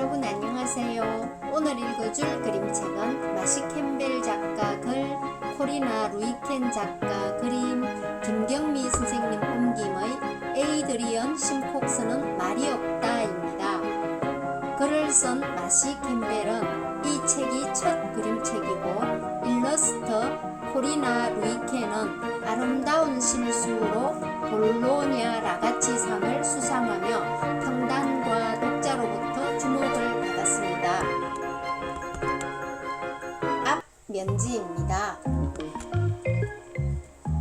여러분 안녕하세요. 오늘 읽어줄 그림책은 마시 캠벨 작가 글, 코리나 루이켄 작가 그림, 김경미 선생님 옮김의 에이드리언 심콕스는 말이 없다입니다. 글을 쓴 마시 캠벨은 이 책이 첫 그림책이고 일러스터 코리나 루이켄은 아름다운 신수로 볼로냐 라가치상을 수상하며 평단과 독자로부터 주목을 받았습니다. 앞 면지입니다.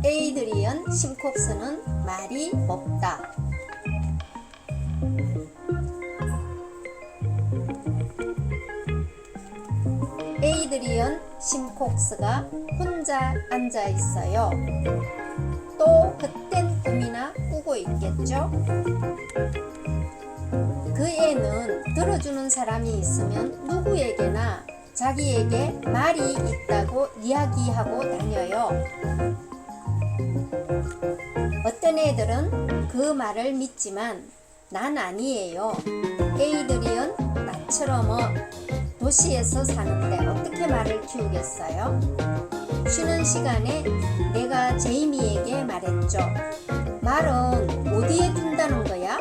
에이드리언 심콕스는 말이 없다. 에이드리언 심콕스가 혼자 앉아 있어요. 또 헛된 꿈이나 꾸고 있겠죠? 그 애는 들어주는 사람이 있으면 누구에게나 자기에게 말이 있다고 이야기하고 다녀요. 어떤 애들은 그 말을 믿지만 난 아니에요. 에이드리언 나처럼은 도시에서 사는데 어떻게 말을 키우겠어요? 쉬는 시간에 내가 제이미에게 말했죠. 말은 어디에 둔다는 거야?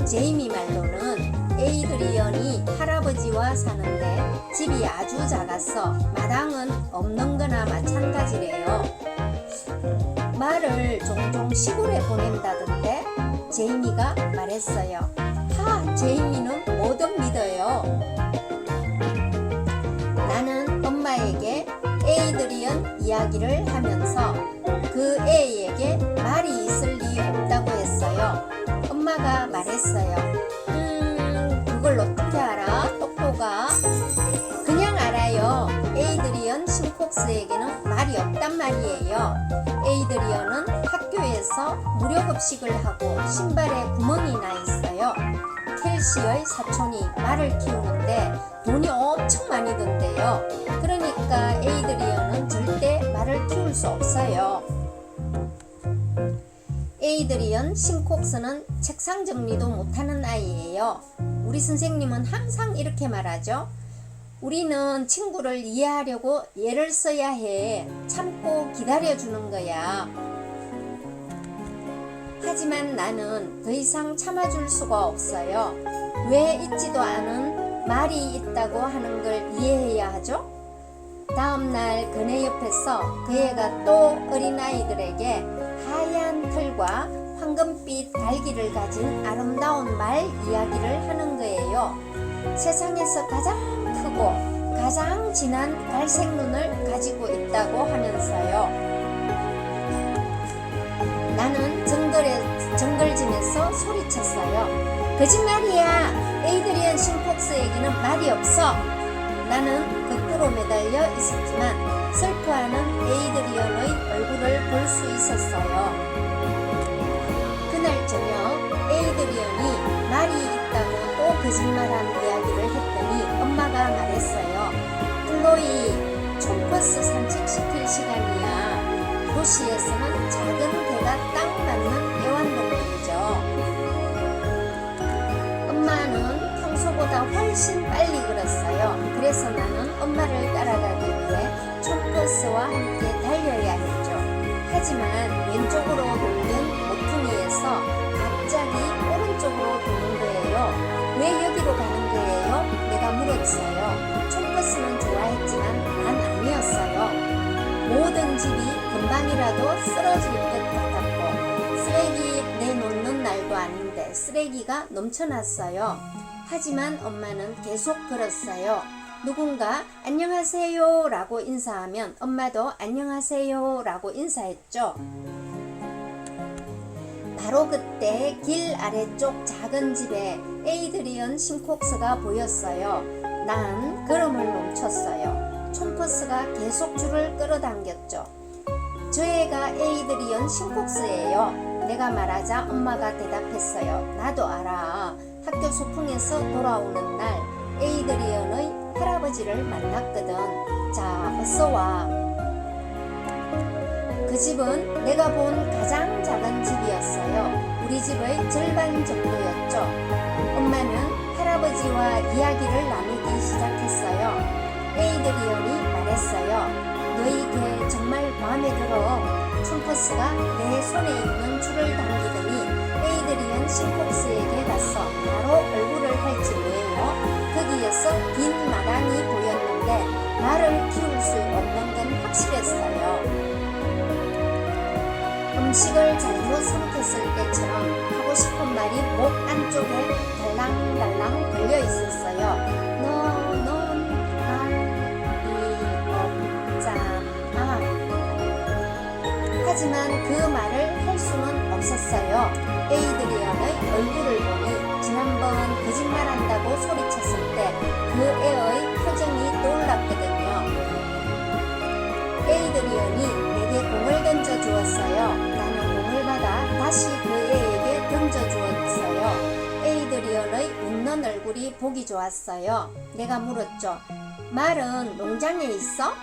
제이미 말로는 에이드리언이 할아버지와 사는데 집이 아주 작아서 마당은 없는 거나 마찬가지래요. 말을 종종 시골에 보낸다던데 제이미가 말했어요. 제이미는 뭐든 믿어요. 나는 엄마에게 에이드리언 이야기를 하면서 그 애에게 말이 있을 리 없다고 했어요. 엄마가 말했어요. 그걸 어떻게 알아? 똑똑아. 그냥 알아요. 에이드리언 심콕스에게는 말이 없단 말이에요. 에이드리언은 학교에서 무료급식을 하고 신발에 구멍이 나 있어요. 켈시의 사촌이 말을 키우는데 돈이 엄청 많이 든대요. 그러니까 에이드리언은 절대 말을 키울 수 없어요. 에이드리언 심콕스는 책상 정리도 못하는 아이예요. 우리 선생님은 항상 이렇게 말하죠. 우리는 친구를 이해하려고 애를 써야 해. 참고 기다려주는 거야. 하지만 나는 더 이상 참아줄 수가 없어요. 왜 있지도 않은 말이 있다고 하는 걸 이해해야 하죠? 다음날 그네 옆에서 그 애가 또 어린아이들에게 하얀 털과 황금빛 달기를 가진 아름다운 말 이야기를 하는 거예요. 세상에서 가장 크고 가장 진한 갈색 눈을 가지고 있다고 하면서요. 나는 정글짐에서 소리쳤어요. 거짓말이야. 에이드리언 심콕스에게는 말이 없어. 나는 거꾸로 매달려 있었지만 슬퍼하는 에이드리언의 얼굴을 볼 수 있었어요. 그날 저녁 에이드리언이 말이 있다고 또 거짓말한 이야기를 했더니 엄마가 말했어요. 플로이, 촌버스 산책시킬 시간이야. 도시에서는 작은 배가 딱 맞는 애완동물이죠. 엄마는 평소보다 훨씬 빨리 걸었어요. 그래서 나는 엄마를 따라가기 위해 촌버스와 함께 달려야 했죠. 하지만 왼쪽으로 돌던 모퉁이에서 갑자기 오른쪽으로 도는 거예요. 왜 여기로 가는 거예요? 내가 물었어요. 촌버스는 좋아했지만 난 아니었어요. 모든 집이 금방이라도 쓰러질 것 같았고 쓰레기 내놓는 날도 아닌데 쓰레기가 넘쳐났어요. 하지만 엄마는 계속 걸었어요. 누군가 안녕하세요 라고 인사하면 엄마도 안녕하세요 라고 인사했죠. 바로 그때 길 아래쪽 작은 집에 에이드리언 심콕스가 보였어요. 난 걸음을 멈췄어요. 촌버스가 계속 줄을 끌어당겼죠. 저 애가 에이드리언 심콕스예요. 내가 말하자 엄마가 대답했어요. 나도 알아. 학교 소풍에서 돌아오는 날 에이드리언의 할아버지를 만났거든. 자, 어서 와. 그 집은 내가 본 가장 작은 집이었어요. 우리 집의 절반 정도였죠. 엄마는 할아버지와 이야기를 나누기 시작했어요. 에이드리언이 말했어요. 너희 개 정말 마음에 들어. 춤퍼스가 내 손에 있는 줄을 당기더니 에이드리언 싱콕스에게 가서 바로 얼굴을 할지 뭐예요. 거기에서 빈 마당이 보였는데 말을 키울 수 없는 건 확실했어요. 음식을 잘못 삼켰을 때처럼 하고 싶은 말이 목 안쪽에 달랑달랑 걸려 있었어요. 너는 말이 없잖아. 하지만 그 말을 할 수는 없었어요. 에이드리언의 얼굴을 보니 지난번 거짓말한다고 소리쳤을 때 그 애의 표정이 떠올랐거든요. 에이드리언이 내게 공을 던져 주었어요. 나는 공을 받아 다시 그 애에게 던져 주었어요. 에이드리언의 웃는 얼굴이 보기 좋았어요. 내가 물었죠. 말은 농장에 있어?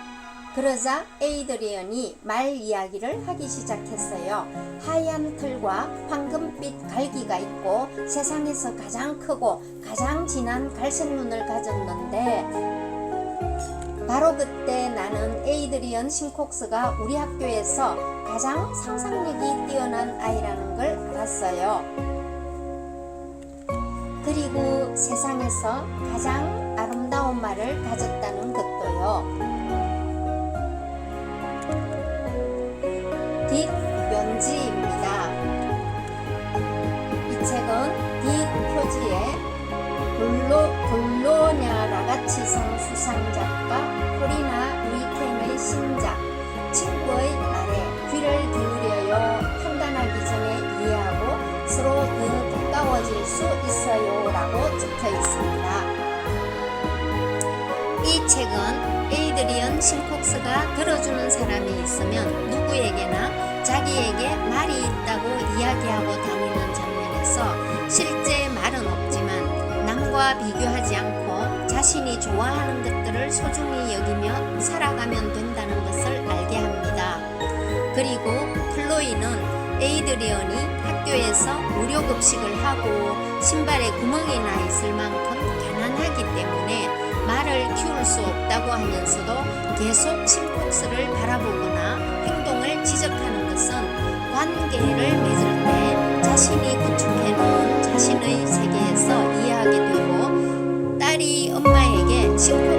그러자 에이드리언이 말 이야기를 하기 시작했어요. 하얀 털과 황금빛 갈기가 있고 세상에서 가장 크고 가장 진한 갈색 눈을 가졌는데 바로 그때 나는 에이드리언 싱콕스가 우리 학교에서 가장 상상력이 뛰어난 아이라는 걸 알았어요. 그리고 세상에서 가장 아름다운 말을 가졌다는 것도요. 뒷면지입니다. 이 책은 뒷표지에 볼로냐 라가치상 수상작가 코리나 루이켄의 신작 친구의 말에 귀를 기울여요. 판단하기 전에 이해하고 서로 더 가까워질 수 있어요 라고 적혀 있습니다. 이 책은 에이드리언 싱콕스가 들어주는 사람이 있으면 누구에게나 자기에게 말이 있다고 이야기하고 다니는 장면에서 실제 말은 없지만 남과 비교하지 않고 자신이 좋아하는 것들을 소중히 여기며 살아가면 된다는 것을 알게 합니다. 그리고 클로이는 에이드리언이 학교에서 무료급식을 하고 신발에 구멍이 나 있을 만큼 가난하기 때문에 말을 키울 수 없다고 하면서도 계속 싱콕스를 바라보거나 행동을 지적하는 것은 관계를 맺을 때 자신이 구축해놓은 자신의 세계에서 이해하게 되고 딸이 엄마에게 싱콕스